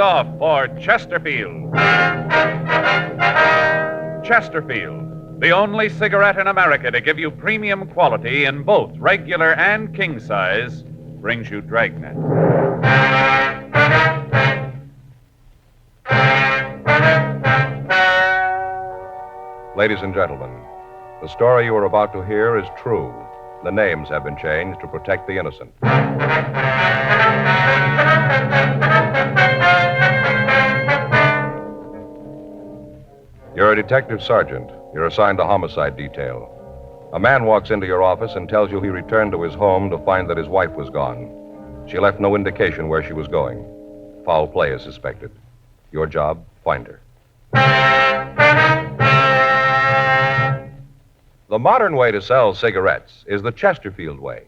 Sound off for Chesterfield. Chesterfield, the only cigarette in America to give you premium quality in both regular and king size, brings you Dragnet. Ladies and gentlemen, the story you are about to hear is true. The names have been changed to protect the innocent. You're a detective sergeant. You're assigned to homicide detail. A man walks into your office and tells you he returned to his home to find that his wife was gone. She left no indication where she was going. Foul play is suspected. Your job, find her. The modern way to sell cigarettes is the Chesterfield way.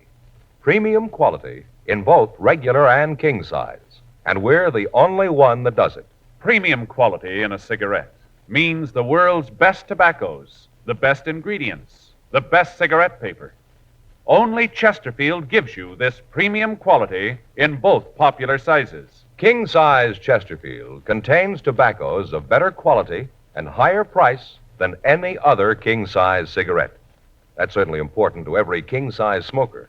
Premium quality in both regular and king size. And we're the only one that does it. Premium quality in a cigarette means the world's best tobaccos, the best ingredients, the best cigarette paper. Only Chesterfield gives you this premium quality in both popular sizes. King size Chesterfield contains tobaccos of better quality and higher price than any other king size cigarette. That's certainly important to every king size smoker.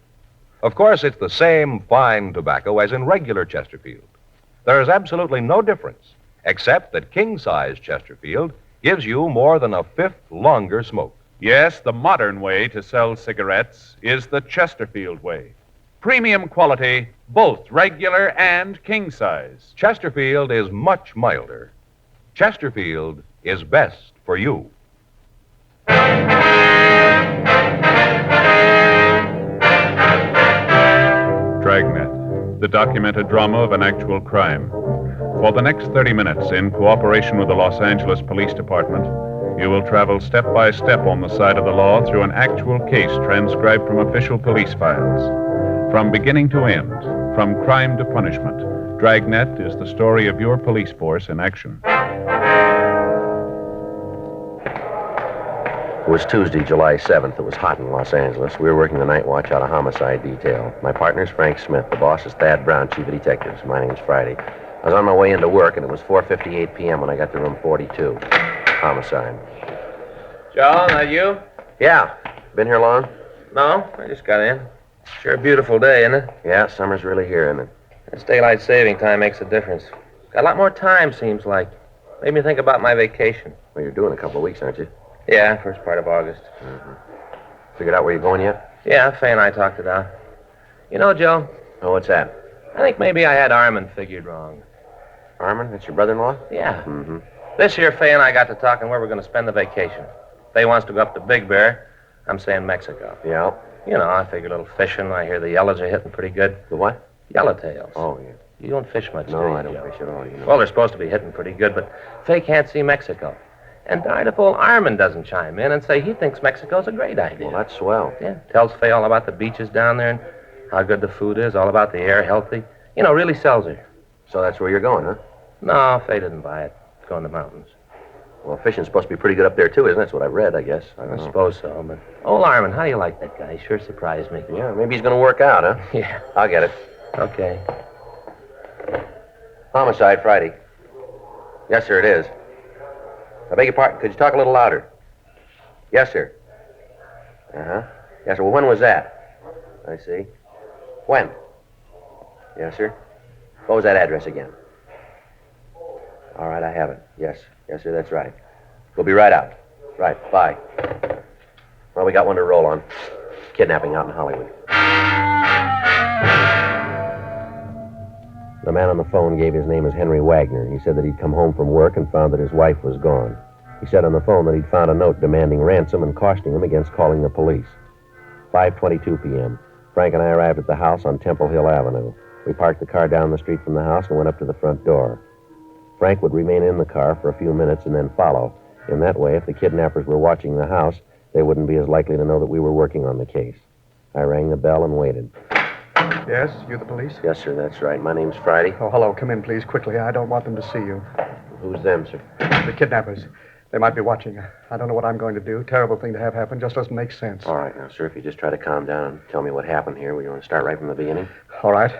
Of course, it's the same fine tobacco as in regular Chesterfield. There is absolutely no difference, except that king size Chesterfield gives you more than a fifth longer smoke. Yes, the modern way to sell cigarettes is the Chesterfield way. Premium quality, both regular and king size. Chesterfield is much milder. Chesterfield is best for you. Dragnet, the documented drama of an actual crime. For the next 30 minutes, in cooperation with the Los Angeles Police Department, you will travel step by step on the side of the law through an actual case transcribed from official police files. From beginning to end, from crime to punishment, Dragnet is the story of your police force in action. It was Tuesday, July 7th. It was hot in Los Angeles. We were working the night watch out of homicide detail. My partner's Frank Smith. The boss is Thad Brown, chief of detectives. My name's Friday. I was on my way into work, and it was 4:58 p.m. when I got to room 42. Homicide. Joe, that you? Yeah. Been here long? No, I just got in. Sure a beautiful day, isn't it? Yeah, summer's really here, isn't it? This daylight saving time makes a difference. Got a lot more time, seems like. Made me think about my vacation. Well, you're doing a couple of weeks, aren't you? Yeah, first part of August. Mm-hmm. Figured out where you're going yet? Yeah, Fay and I talked it out. You know, Joe, Oh, what's that? I think maybe I had Armin figured wrong. Armin? That's your brother-in-law? Yeah. Mm-hmm. This year, Fay and I got to talking where we're going to spend the vacation. Fay wants to go up to Big Bear. I'm saying Mexico. Yeah. You know, I figure a little fishing. I hear the yellows are hitting pretty good. The what? Yellowtails. Oh, yeah. You don't fish much, do No, you, I don't Joe? fish at all, you know. Well, they're supposed to be hitting pretty good, but Fay can't see Mexico. And darned if old Armin doesn't chime in and say he thinks Mexico's a great idea. Well, that's swell. Yeah, tells Fay all about the beaches down there and how good the food is, all about the air, healthy. You know, really sells her. So that's where you're going, huh? No, Fay didn't buy it. It's going to the mountains. Well, fishing's supposed to be pretty good up there, too, isn't it? That's what I've read, I guess. I suppose so, but... Old Armin, how do you like that guy? He sure surprised me. Yeah, maybe he's going to work out, huh? Yeah. I'll get it. Okay. Homicide, Friday. Yes, sir, it is. I beg your pardon. Could you talk a little louder? Yes, sir. Uh-huh. Yes, sir. Well, when was that? I see. When? Yes, sir. What was that address again? All right, I have it. Yes. Yes, sir, that's right. We'll be right out. Right, bye. Well, we got one to roll on. Kidnapping out in Hollywood. The man on the phone gave his name as Henry Wagner. He said that he'd come home from work and found that his wife was gone. He said on the phone that he'd found a note demanding ransom and cautioning him against calling the police. 5:22 p.m. Frank and I arrived at the house on Temple Hill Avenue. We parked the car down the street from the house and went up to the front door. Frank would remain in the car for a few minutes and then follow. In that way, if the kidnappers were watching the house, they wouldn't be as likely to know that we were working on the case. I rang the bell and waited. Yes, you the police? Yes, sir, that's right. My name's Friday. Oh, hello. Come in, please, quickly. I don't want them to see you. Who's them, sir? The kidnappers. They might be watching. I don't know what I'm going to do. Terrible thing to have happen. Just doesn't make sense. All right, now, sir, if you just try to calm down and tell me what happened here, we want to start right from the beginning. All right.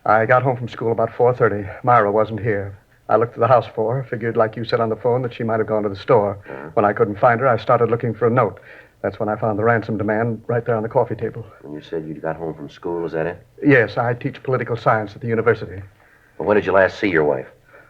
I got home from school about 4:30. Myra wasn't here. I looked at the house for her, figured, like you said on the phone, that she might have gone to the store. When I couldn't find her, I started looking for a note. That's when I found the ransom demand right there on the coffee table. When you said you got home from school, is that it? Yes, I teach political science at the university. Well, when did you last see your wife?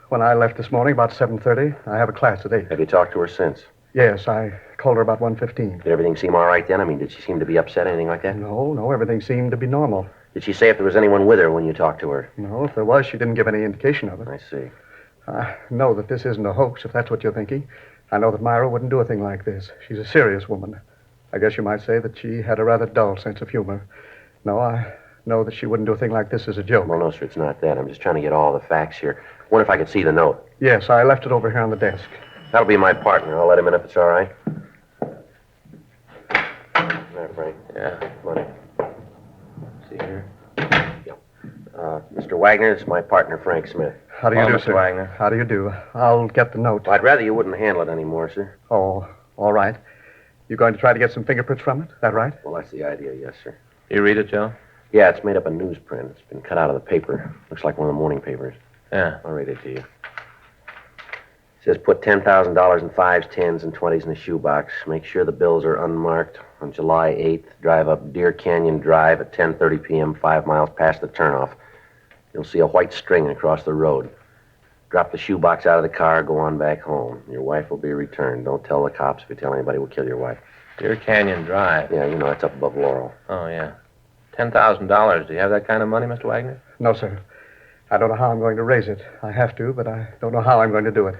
When I left this morning, about 7:30, I have a class at 8. Have you talked to her since? Yes, I called her about 1:15. Did everything seem all right then? I mean, did she seem to be upset, anything like that? No, everything seemed to be normal. Did she say if there was anyone with her when you talked to her? No, if there was, she didn't give any indication of it. I see. I know that this isn't a hoax, if that's what you're thinking. I know that Myra wouldn't do a thing like this. She's a serious woman. I guess you might say that she had a rather dull sense of humor. No, I know that she wouldn't do a thing like this as a joke. Well, no, sir, it's not that. I'm just trying to get all the facts here. Wonder if I could see the note. Yes, I left it over here on the desk. That'll be my partner. I'll let him in if it's all right. There, Frank. Yeah. Come on in. See here. Yep. Mr. Wagner, it's my partner, Frank Smith. How do you Hello, do, Mr. sir? Wagner. How do you do? I'll get the note. Well, I'd rather you wouldn't handle it anymore, sir. Oh, all right. You going to try to get some fingerprints from it? Is that right? Well, that's the idea, yes, sir. You read it, Joe? Yeah, it's made up of newsprint. It's been cut out of the paper. Looks like one of the morning papers. Yeah. I'll read it to you. It says put $10,000 in 5s, 10s, and 20s in a shoebox. Make sure the bills are unmarked. On July 8th, drive up Deer Canyon Drive at 10:30 p.m., 5 miles past the turnoff. You'll see a white string across the road. Drop the shoebox out of the car, go on back home. Your wife will be returned. Don't tell the cops. If you tell anybody, we'll kill your wife. Deer Canyon Drive. Yeah, you know, it's up above Laurel. Oh, yeah. $10,000. Do you have that kind of money, Mr. Wagner? No, sir. I don't know how I'm going to raise it. I have to, but I don't know how I'm going to do it.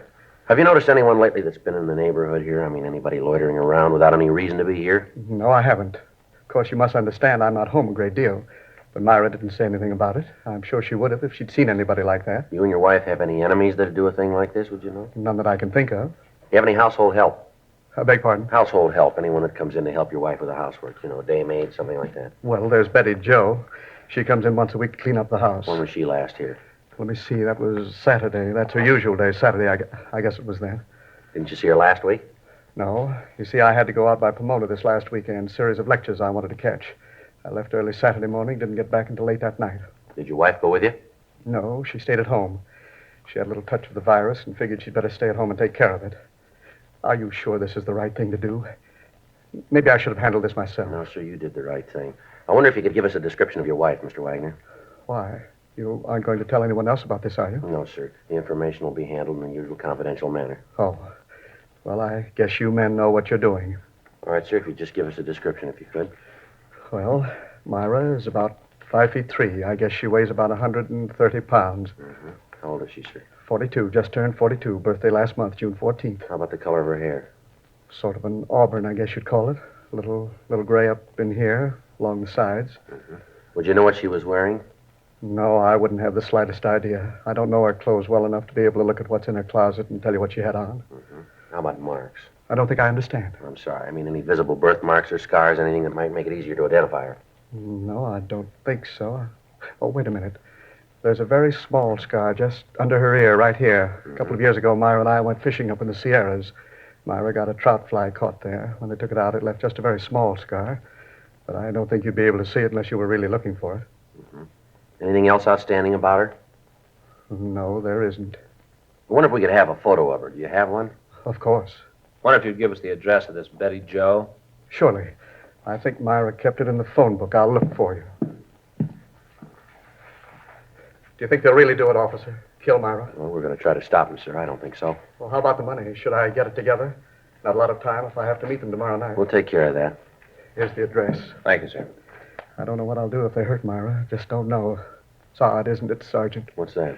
Have you noticed anyone lately that's been in the neighborhood here? I mean, anybody loitering around without any reason to be here? No, I haven't. Of course, you must understand I'm not home a great deal. But Myra didn't say anything about it. I'm sure she would have if she'd seen anybody like that. You and your wife have any enemies that'd do a thing like this, would you know? None that I can think of. You have any household help? I beg pardon? Household help. Anyone that comes in to help your wife with the housework. You know, a day maid, something like that. Well, there's Betty Jo. She comes in once a week to clean up the house. When was she last here? Let me see. That was Saturday. That's her usual day, Saturday. I guess it was then. Didn't you see her last week? No. You see, I had to go out by Pomona this last weekend. Series of lectures I wanted to catch. I left early Saturday morning, didn't get back until late that night. Did your wife go with you? No, she stayed at home. She had a little touch of the virus and figured she'd better stay at home and take care of it. Are you sure this is the right thing to do? Maybe I should have handled this myself. No, sir, you did the right thing. I wonder if you could give us a description of your wife, Mr. Wagner. Why? You aren't going to tell anyone else about this, are you? No, sir. The information will be handled in the usual confidential manner. Oh. Well, I guess you men know what you're doing. All right, sir, if you'd just give us a description, if you could. Well, Myra is about 5'3". I guess she weighs about 130 pounds. Mm-hmm. How old is she, sir? 42, just turned 42. Birthday last month, June 14th. How about the color of her hair? Sort of an auburn, I guess you'd call it. A little gray up in here, along the sides. Mm-hmm. Would you know what she was wearing? No, I wouldn't have the slightest idea. I don't know her clothes well enough to be able to look at what's in her closet and tell you what she had on. Mm-hmm. How about marks? I don't think I understand. I'm sorry. I mean, any visible birthmarks or scars, anything that might make it easier to identify her. No, I don't think so. Oh, wait a minute. There's a very small scar just under her ear right here. A couple of years ago, Myra and I went fishing up in the Sierras. Myra got a trout fly caught there. When they took it out, it left just a very small scar. But I don't think you'd be able to see it unless you were really looking for it. Mm-hmm. Anything else outstanding about her? No, there isn't. I wonder if we could have a photo of her. Do you have one? Of course. Wonder if you'd give us the address of this Betty Jo. Surely. I think Myra kept it in the phone book. I'll look for you. Do you think they'll really do it, officer? Kill Myra? Well, we're going to try to stop him, sir. I don't think so. Well, how about the money? Should I get it together? Not a lot of time if I have to meet them tomorrow night. We'll take care of that. Here's the address. Thank you, sir. I don't know what I'll do if they hurt Myra. Just don't know. It's odd, isn't it, Sergeant? What's that?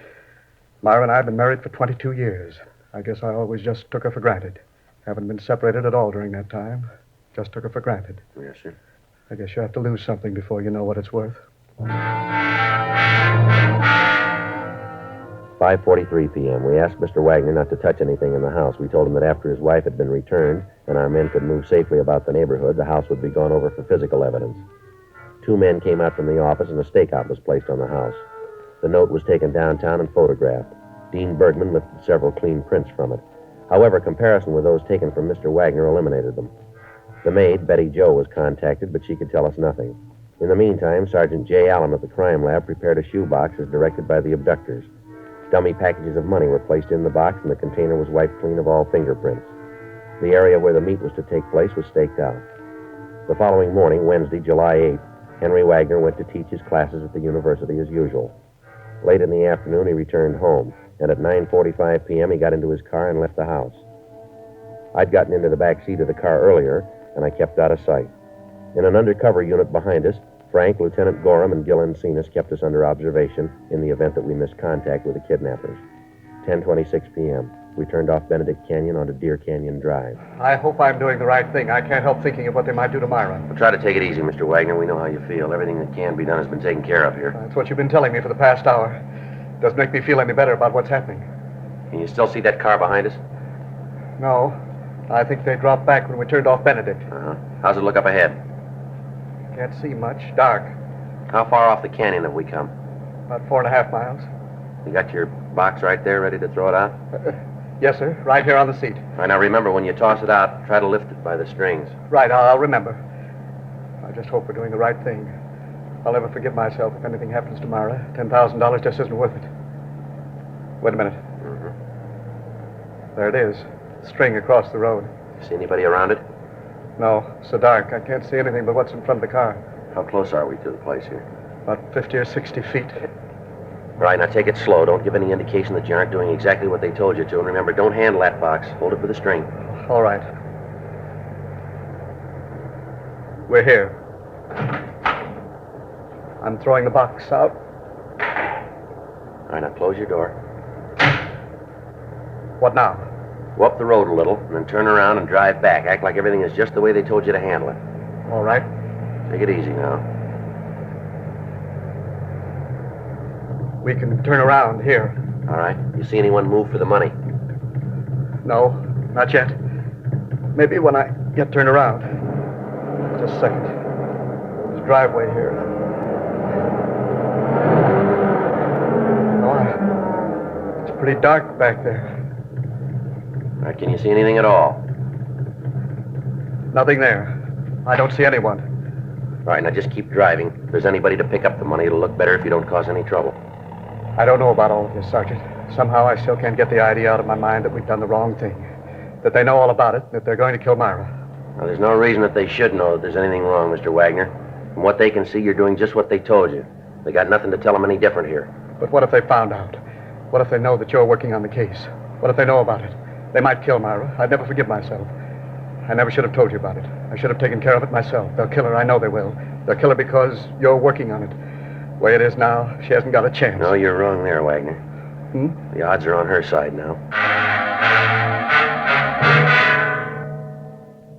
Myra and I have been married for 22 years. I guess I always just took her for granted. Haven't been separated at all during that time. Just took her for granted. Yes, sir. I guess you have to lose something before you know what it's worth. 5:43 p.m. We asked Mr. Wagner not to touch anything in the house. We told him that after his wife had been returned and our men could move safely about the neighborhood, the house would be gone over for physical evidence. 2 men came out from the office and a stakeout was placed on the house. The note was taken downtown and photographed. Dean Bergman lifted several clean prints from it. However, comparison with those taken from Mr. Wagner eliminated them. The maid, Betty Jo, was contacted, but she could tell us nothing. In the meantime, Sergeant J. Allen at the crime lab prepared a shoebox as directed by the abductors. Dummy packages of money were placed in the box, and the container was wiped clean of all fingerprints. The area where the meet was to take place was staked out. The following morning, Wednesday, July 8th, Henry Wagner went to teach his classes at the university as usual. Late in the afternoon, he returned home, and at 9:45 p.m., he got into his car and left the house. I'd gotten into the back seat of the car earlier, and I kept out of sight. In an undercover unit behind us, Frank, Lieutenant Gorham, and Gil Encinas kept us under observation in the event that we missed contact with the kidnappers. 10:26 p.m. We turned off Benedict Canyon onto Deer Canyon Drive. I hope I'm doing the right thing. I can't help thinking of what they might do to Myra. Well, try to take it easy, Mr. Wagner. We know how you feel. Everything that can be done has been taken care of here. That's what you've been telling me for the past hour. Doesn't make me feel any better about what's happening. Can you still see that car behind us? No. I think they dropped back when we turned off Benedict. Uh-huh. How's it look up ahead? Can't see much. Dark. How far off the canyon have we come? About 4.5 miles. You got your box right there ready to throw it out? Yes, sir. Right here on the seat. All right, now remember, when you toss it out, try to lift it by the strings. Right, I'll remember. I just hope we're doing the right thing. I'll never forgive myself if anything happens to Myra. $10,000 just isn't worth it. Wait a minute. Mm-hmm. There it is. String across the road. See anybody around it? No, so dark. I can't see anything but what's in front of the car. How close are we to the place here? About 50 or 60 feet. All right, now take it slow. Don't give any indication that you aren't doing exactly what they told you to. And remember, don't handle that box. Hold it with a string. All right. We're here. I'm throwing the box out. All right, now close your door. What now? Go up the road a little, and then turn around and drive back. Act like everything is just the way they told you to handle it. All right. Take it easy now. We can turn around here. All right. You see anyone move for the money? No, not yet. Maybe when I get turned around. Just a second. There's a driveway here. Oh, it's pretty dark back there. All right, can you see anything at all? Nothing there. I don't see anyone. All right, now just keep driving. If there's anybody to pick up the money, it'll look better if you don't cause any trouble. I don't know about all of this, Sergeant. Somehow I still can't get the idea out of my mind that we've done the wrong thing. That they know all about it, that they're going to kill Myra. Now, there's no reason that they should know that there's anything wrong, Mr. Wagner. From what they can see, you're doing just what they told you. They got nothing to tell them any different here. But what if they found out? What if they know that you're working on the case? What if they know about it? They might kill Myra. I'd never forgive myself. I never should have told you about it. I should have taken care of it myself. They'll kill her. I know they will. They'll kill her because you're working on it. The way it is now, she hasn't got a chance. No, you're wrong there, Wagner. The odds are on her side now.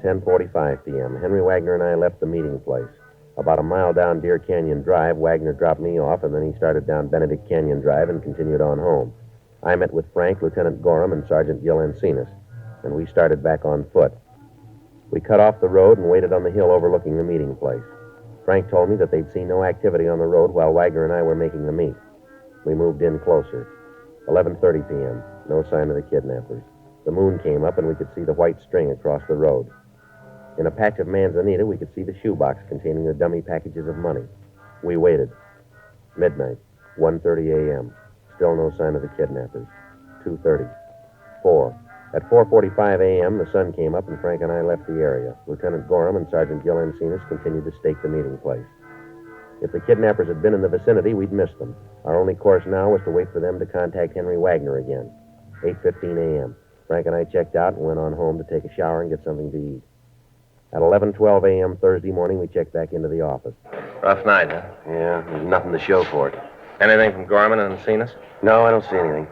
10:45 p.m. Henry Wagner and I left the meeting place. About a mile down Deer Canyon Drive, Wagner dropped me off, and then he started down Benedict Canyon Drive and continued on home. I met with Frank, Lieutenant Gorham, and Sergeant Gil Encinas, and we started back on foot. We cut off the road and waited on the hill overlooking the meeting place. Frank told me that they'd seen no activity on the road while Wagner and I were making the meet. We moved in closer. 11:30 p.m. No sign of the kidnappers. The moon came up and we could see the white string across the road. In a patch of manzanita, we could see the shoebox containing the dummy packages of money. We waited. Midnight. 1:30 a.m. Still no sign of the kidnappers. 2:30. 4. At 4:45 a.m., the sun came up and Frank and I left the area. Lieutenant Gorham and Sergeant Gil Encinas continued to stake the meeting place. If the kidnappers had been in the vicinity, we'd missed them. Our only course now was to wait for them to contact Henry Wagner again. 8:15 a.m. Frank and I checked out and went on home to take a shower and get something to eat. At 11:12 a.m. Thursday morning, we checked back into the office. Rough night, huh? Yeah, there's nothing to show for it. Anything from Gorman and Encinas? No, I don't see anything.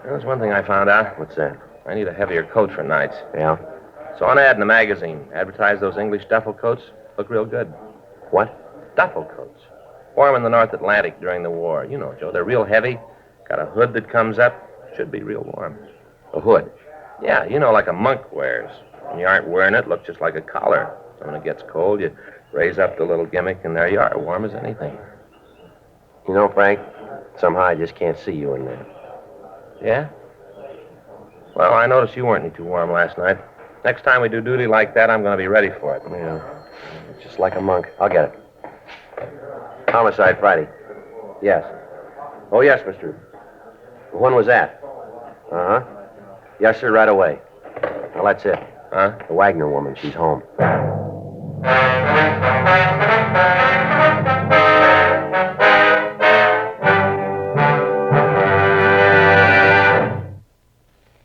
There's one thing I found out. What's that? I need a heavier coat for nights. Yeah? So an ad in the magazine. Advertise those English duffel coats. Look real good. What? Duffel coats. Wore 'em in the North Atlantic during the war. You know, Joe, they're real heavy. Got a hood that comes up. Should be real warm. A hood? Yeah, you know, like a monk wears. When you aren't wearing it, looks just like a collar. So when it gets cold, you raise up the little gimmick, and there you are, warm as anything. You know, Frank, somehow I just can't see you in that. Yeah? Well, I noticed you weren't any too warm last night. Next time we do duty like that, I'm going to be ready for it. Yeah. It's just like a monk. I'll get it. Homicide, Friday. Yes. Oh, yes, mister. When was that? Uh-huh. Yes, sir, right away. Well, that's it. Huh? The Wagner woman, she's home.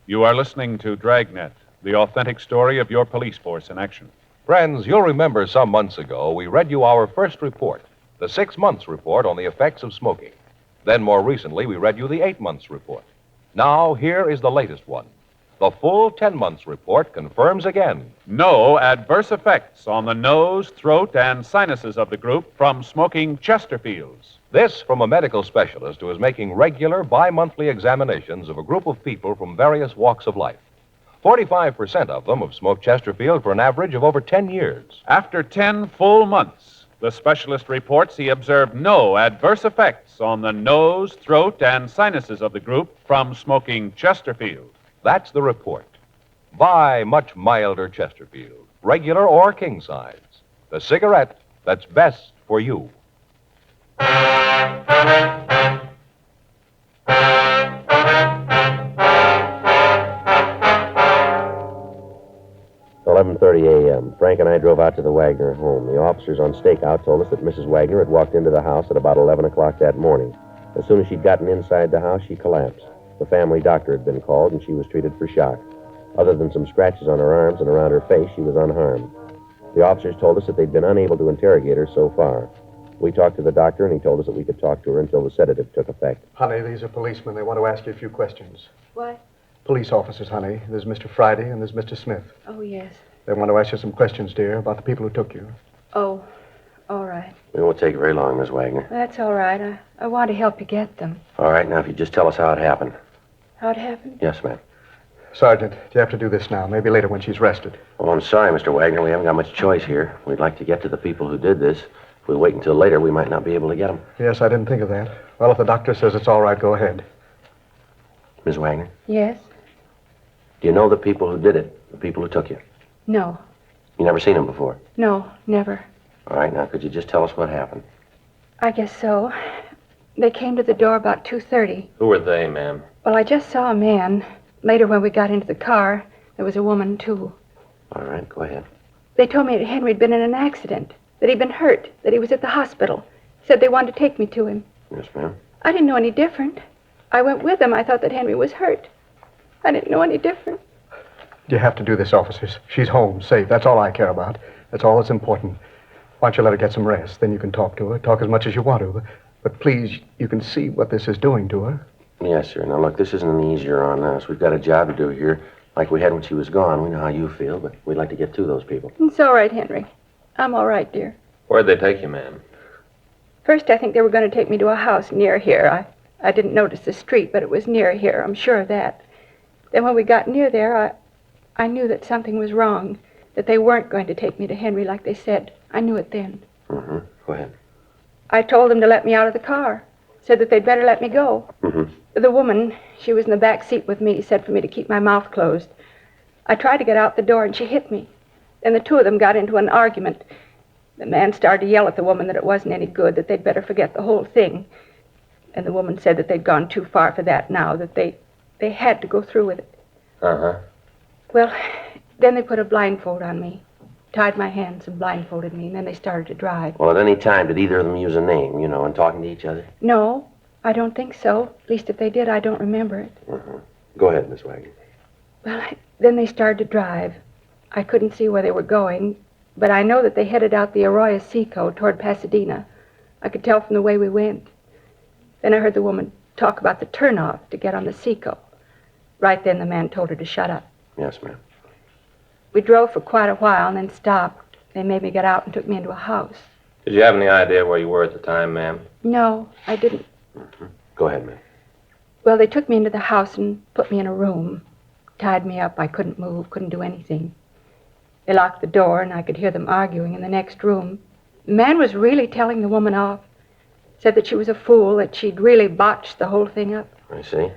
You are listening to Dragnet, the authentic story of your police force in action. Friends, you'll remember some months ago we read you our first report, the 6 months report on the effects of smoking. Then more recently, we read you the 8 months report. Now, here is the latest one. The full 10 months report confirms again. No adverse effects on the nose, throat, and sinuses of the group from smoking Chesterfields. This from a medical specialist who is making regular bi-monthly examinations of a group of people from various walks of life. 45% of them have smoked Chesterfield for an average of over 10 years. After 10 full months, the specialist reports he observed no adverse effects on the nose, throat, and sinuses of the group from smoking Chesterfield. That's the report. Buy much milder Chesterfield, regular or king size. The cigarette that's best for you. 11:30 a.m. Frank and I drove out to the Wagner home. The officers on stakeout told us that Mrs. Wagner had walked into the house at about 11 o'clock that morning. As soon as she'd gotten inside the house, she collapsed. The family doctor had been called, and she was treated for shock. Other than some scratches on her arms and around her face, she was unharmed. The officers told us that they'd been unable to interrogate her so far. We talked to the doctor, and he told us that we could talk to her until the sedative took effect. Honey, these are policemen. They want to ask you a few questions. What? Police officers, honey. There's Mr. Friday and there's Mr. Smith. Oh, yes. They want to ask you some questions, dear, about the people who took you. Oh, all right. It won't take very long, Miss Wagner. That's all right. I want to help you get them. All right, now if you just tell us how it happened. How it happened? Yes, ma'am. Sergeant, you have to do this now. Maybe later when she's rested. Oh, I'm sorry, Mr. Wagner. We haven't got much choice here. We'd like to get to the people who did this. If we wait until later, we might not be able to get them. Yes, I didn't think of that. Well, if the doctor says it's all right, go ahead. Miss Wagner, Yes? do you know the people who did it? The people who took you? No. You never seen them before? No, never. All right, now could you just tell us what happened? I guess so. They came to the door about 2:30. Who were they, ma'am? Well, I just saw a man. Later, when we got into the car, there was a woman, too. All right, go ahead. They told me that Henry'd been in an accident, that he'd been hurt, that he was at the hospital. Said they wanted to take me to him. Yes, ma'am. I didn't know any different. I went with them. I thought that Henry was hurt. I didn't know any different. You have to do this, officers. She's home, safe. That's all I care about. That's all that's important. Why don't you let her get some rest? Then you can talk to her. Talk as much as you want to. But please, you can see what this is doing to her. Yes, sir. Now, look, this isn't any easier on us. We've got a job to do here, like we had when she was gone. We know how you feel, but we'd like to get to those people. It's all right, Henry. I'm all right, dear. Where'd they take you, ma'am? First, I think they were going to take me to a house near here. I didn't notice the street, but it was near here. I'm sure of that. Then when we got near there, I knew that something was wrong, that they weren't going to take me to Henry like they said. I knew it then. Mm-hmm. Go ahead. I told them to let me out of the car, said that they'd better let me go. Mm-hmm. The woman, she was in the back seat with me, said for me to keep my mouth closed. I tried to get out the door, and she hit me. Then the two of them got into an argument. The man started to yell at the woman that it wasn't any good, that they'd better forget the whole thing. And the woman said that they'd gone too far for that now, that they had to go through with it. Uh-huh. Well, then they put a blindfold on me, tied my hands and blindfolded me, and then they started to drive. Well, at any time, did either of them use a name, you know, in talking to each other? No, I don't think so. At least if they did, I don't remember it. Mm-hmm. Go ahead, Miss Wagner. Well, then they started to drive. I couldn't see where they were going, but I know that they headed out the Arroyo Seco toward Pasadena. I could tell from the way we went. Then I heard the woman talk about the turnoff to get on the Seco. Right then, the man told her to shut up. Yes, ma'am. We drove for quite a while and then stopped. They made me get out and took me into a house. Did you have any idea where you were at the time, ma'am? No, I didn't. Mm-hmm. Go ahead, ma'am. Well, they took me into the house and put me in a room. Tied me up. I couldn't move, couldn't do anything. They locked the door, and I could hear them arguing in the next room. The man was really telling the woman off. Said that she was a fool, that she'd really botched the whole thing up. I see.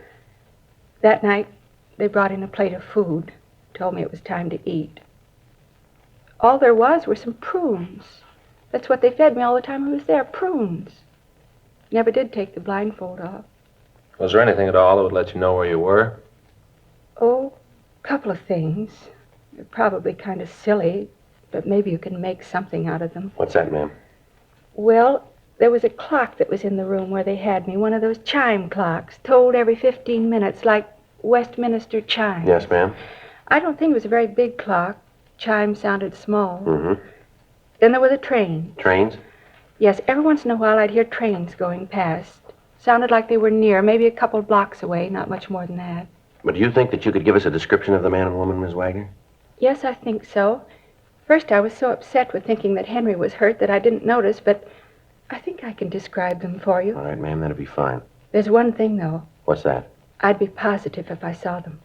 That night, they brought in a plate of food. Told me it was time to eat. All there was were some prunes. That's what they fed me all the time I was there, prunes. Never did take the blindfold off. Was there anything at all that would let you know where you were? Oh, a couple of things. They're probably kind of silly, but maybe you can make something out of them. What's that, ma'am? Well, there was a clock that was in the room where they had me, one of those chime clocks, tolled every 15 minutes, like Westminster chimes. Yes, ma'am. I don't think it was a very big clock. Chimes sounded small. Mm-hmm. Then there were the trains. Trains? Yes, every once in a while I'd hear trains going past. Sounded like they were near, maybe a couple blocks away, not much more than that. But do you think that you could give us a description of the man and woman, Miss Wagner? Yes, I think so. First, I was so upset with thinking that Henry was hurt that I didn't notice, but I think I can describe them for you. All right, ma'am, that'll be fine. There's one thing, though. What's that? I'd be positive if I saw them.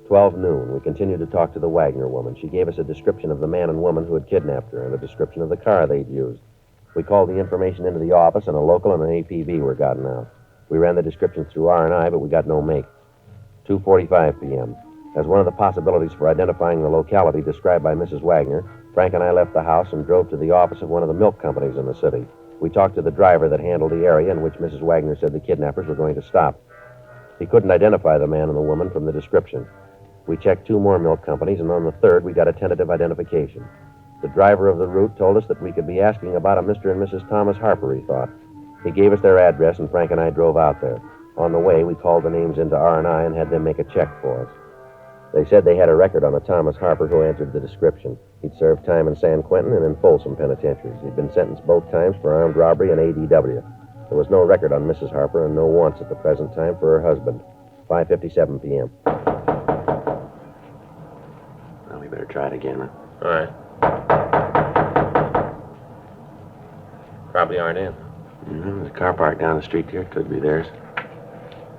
12 noon. We continued to talk to the Wagner woman. She gave us a description of the man and woman who had kidnapped her and a description of the car they'd used. We called the information into the office, and a local and an APB were gotten out. We ran the descriptions through R&I, but we got no make. 2:45 p.m. As one of the possibilities for identifying the locality described by Mrs. Wagner, Frank and I left the house and drove to the office of one of the milk companies in the city. We talked to the driver that handled the area in which Mrs. Wagner said the kidnappers were going to stop. He couldn't identify the man and the woman from the description. We checked 2 more milk companies, and on the 3rd, we got a tentative identification. The driver of the route told us that we could be asking about a Mr. and Mrs. Thomas Harper, he thought. He gave us their address, and Frank and I drove out there. On the way, we called the names into R&I and had them make a check for us. They said they had a record on a Thomas Harper who answered the description. He'd served time in San Quentin and in Folsom penitentiaries. He'd been sentenced both times for armed robbery and ADW. There was no record on Mrs. Harper and no wants at the present time for her husband. 5:57 p.m. Well, we better try it again, huh? All right. Probably aren't in. Mm-hmm. There's a car parked down the street here. It could be theirs.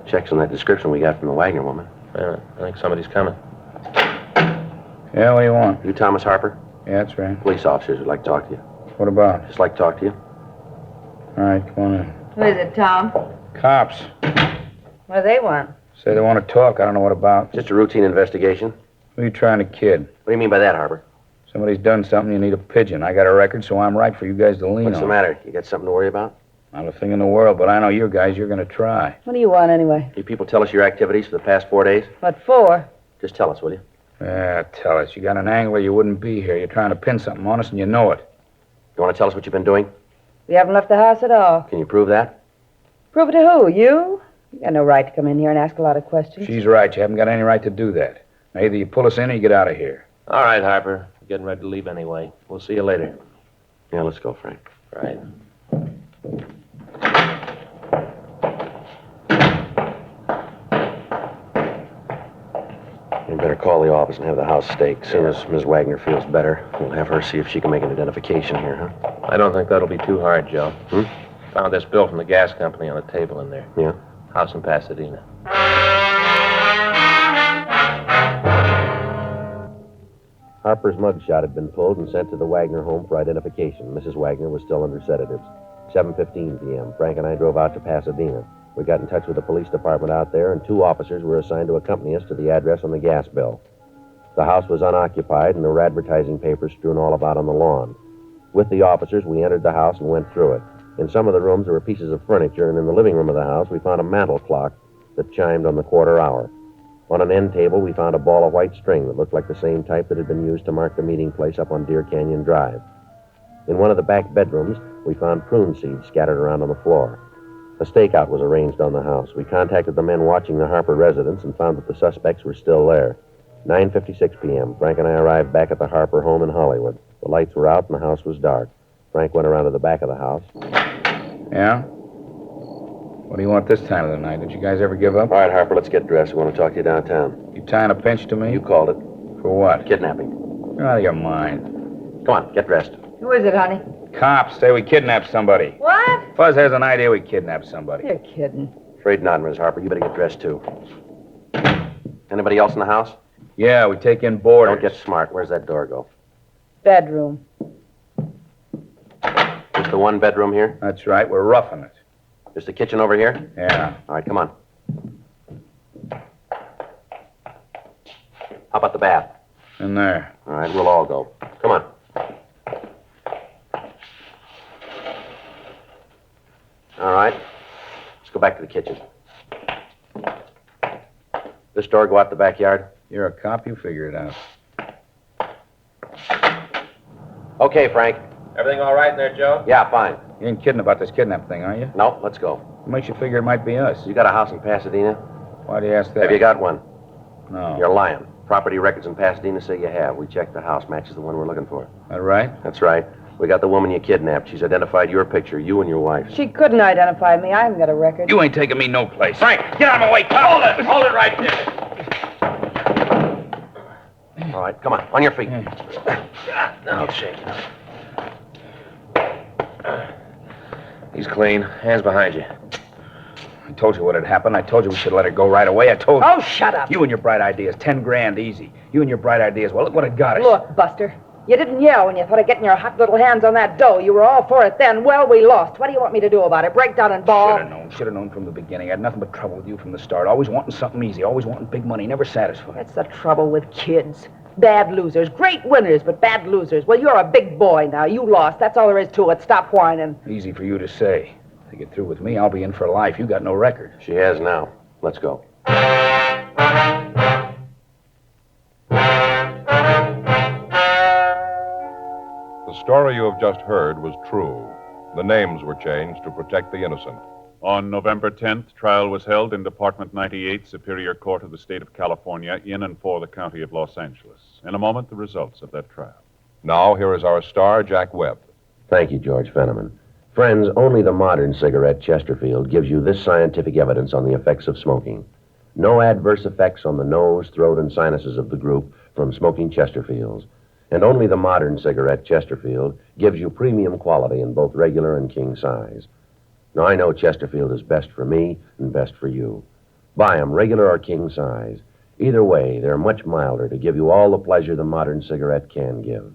Checks on that description we got from the Wagner woman. Wait a minute. I think somebody's coming. Yeah, what do you want? You Thomas Harper? Yeah, that's right. Police officers would like to talk to you. What about? Just like to talk to you. All right, come on in. Who is it, Tom? Cops. What do they want? Say they want to talk. I don't know what about. Just a routine investigation. Who are you trying to kid? What do you mean by that, Harper? Somebody's done something, you need a pigeon. I got a record, so I'm right for you guys to lean What's on. the matter? You got something to worry about? Not a thing in the world, but I know you guys, you're going to try. What do you want, anyway? You people tell us your activities for the past 4 days? What for? Just tell us, will you? Yeah, tell us. You got an angle or you wouldn't be here. You're trying to pin something on us, and you know it. You want to tell us what you've been doing? We haven't left the house at all. Can you prove that? Prove it to who? You? You got no right to come in here and ask a lot of questions. She's right. You haven't got any right to do that. Now, either you pull us in or you get out of here. All right, Harper. We're getting ready to leave anyway. We'll see you later. Yeah, let's go, Frank. Right. You better call the office and have the house staked. As soon as Ms. Wagner feels better, we'll have her see if she can make an identification here, huh? I don't think that'll be too hard, Joe. Hmm? Found this bill from the gas company on the table in there. Yeah? House in Pasadena. Harper's mugshot had been pulled and sent to the Wagner home for identification. Mrs. Wagner was still under sedatives. 7:15 p.m. Frank and I drove out to Pasadena. We got in touch with the police department out there, and 2 officers were assigned to accompany us to the address on the gas bill. The house was unoccupied, and there were advertising papers strewn all about on the lawn. With the officers, we entered the house and went through it. In some of the rooms, there were pieces of furniture, and in the living room of the house, we found a mantel clock that chimed on the quarter hour. On an end table, we found a ball of white string that looked like the same type that had been used to mark the meeting place up on Deer Canyon Drive. In one of the back bedrooms, we found prune seeds scattered around on the floor. A stakeout was arranged on the house. We contacted the men watching the Harper residence and found that the suspects were still there. 9:56 p.m. Frank and I arrived back at the Harper home in Hollywood. The lights were out and the house was dark. Frank went around to the back of the house. Yeah? What do you want this time of the night? Did you guys ever give up? All right, Harper, let's get dressed. We want to talk to you downtown. You tying a pinch to me? You called it. For what? Kidnapping. You're out of your mind. Come on, get dressed. Who is it, honey? Cops say we kidnapped somebody. What? Fuzz has an idea we kidnapped somebody. You're kidding. Afraid not, Miss Harper. You better get dressed, too. Anybody else in the house? Yeah, we take in boarders. Don't get smart. Where's that door go? Bedroom. Just the one bedroom here? That's right, we're roughing it. Just the kitchen over here? Yeah. All right, come on. How about the bath? In there. All right, we'll all go. Come on. All right. Let's go back to the kitchen. This door go out the backyard? You're a cop. You figure it out. Okay, Frank. Everything all right in there, Joe? Yeah, fine. You ain't kidding about this kidnap thing, are you? No, let's go. What makes you figure it might be us? You got a house in Pasadena? Why do you ask that? Have you got one? No. You're lying. Property records in Pasadena say you have. We checked the house. Matches the one we're looking for. That right? That's right. We got the woman you kidnapped. She's identified your picture, you and your wife. She couldn't identify me. I haven't got a record. You ain't taking me no place. Frank, get out of my way, cop! Hold it! Hold it right there. All right, come on. On your feet. Now shake it. He's clean. Hands behind you. I told you what had happened. I told you we should let her go right away. I told you. Oh, shut up. You and your bright ideas. 10 grand easy. You and your bright ideas. Well, look what it got us. Look, Buster, you didn't yell when you thought of getting your hot little hands on that dough. You were all for it then. Well, we lost. What do you want me to do about it? Break down and bawl? Should have known from the beginning. I had nothing but trouble with you from the start. Always wanting something easy. Always wanting big money. Never satisfied. That's the trouble with kids. Bad losers. Great winners, but bad losers. Well, you're a big boy now. You lost. That's all there is to it. Stop whining. Easy for you to say. If you get through with me, I'll be in for life. You got no record. She has now. Let's go. The story you have just heard was true. The names were changed to protect the innocent. On November 10th, trial was held in Department 98, Superior Court of the State of California, in and for the County of Los Angeles. In a moment, the results of that trial. Now, here is our star, Jack Webb. Thank you, George Fenneman. Friends, only the modern cigarette Chesterfield gives you this scientific evidence on the effects of smoking. No adverse effects on the nose, throat, and sinuses of the group from smoking Chesterfields. And only the modern cigarette Chesterfield gives you premium quality in both regular and king size. Now, I know Chesterfield is best for me and best for you. Buy 'em regular or king size. Either way, they're much milder to give you all the pleasure the modern cigarette can give.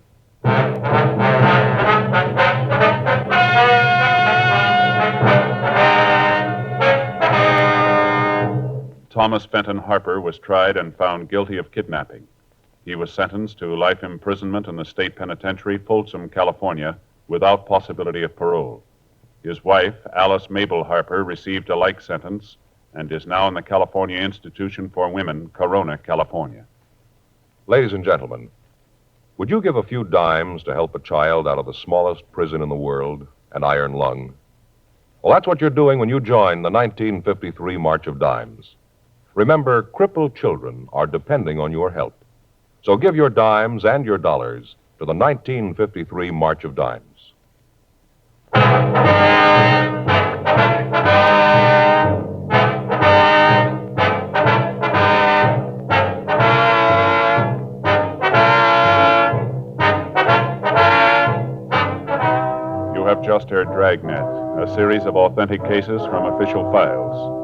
Thomas Fenton Harper was tried and found guilty of kidnapping. He was sentenced to life imprisonment in the state penitentiary, Folsom, California, without possibility of parole. His wife, Alice Mabel Harper, received a like sentence and is now in the California Institution for Women, Corona, California. Ladies and gentlemen, would you give a few dimes to help a child out of the smallest prison in the world, an iron lung? Well, that's what you're doing when you join the 1953 March of Dimes. Remember, crippled children are depending on your help. So give your dimes and your dollars to the 1953 March of Dimes. You have just heard Dragnet, a series of authentic cases from official files.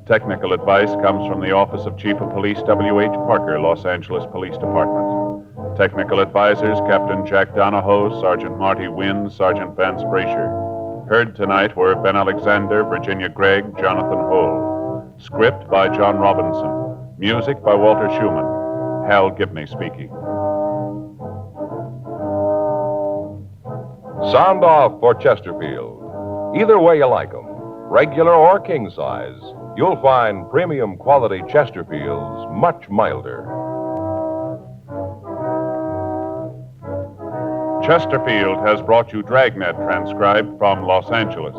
Technical advice comes from the Office of Chief of Police W.H. Parker, Los Angeles Police Department. Technical advisors, Captain Jack Donahoe, Sergeant Marty Wynn, Sergeant Vance Brasher. Heard tonight were Ben Alexander, Virginia Gregg, Jonathan Hull. Script by John Robinson. Music by Walter Schumann. Hal Gibney speaking. Sound off for Chesterfield. Either way you like 'em, regular or king size, you'll find premium quality Chesterfields much milder. Chesterfield has brought you Dragnet, transcribed from Los Angeles.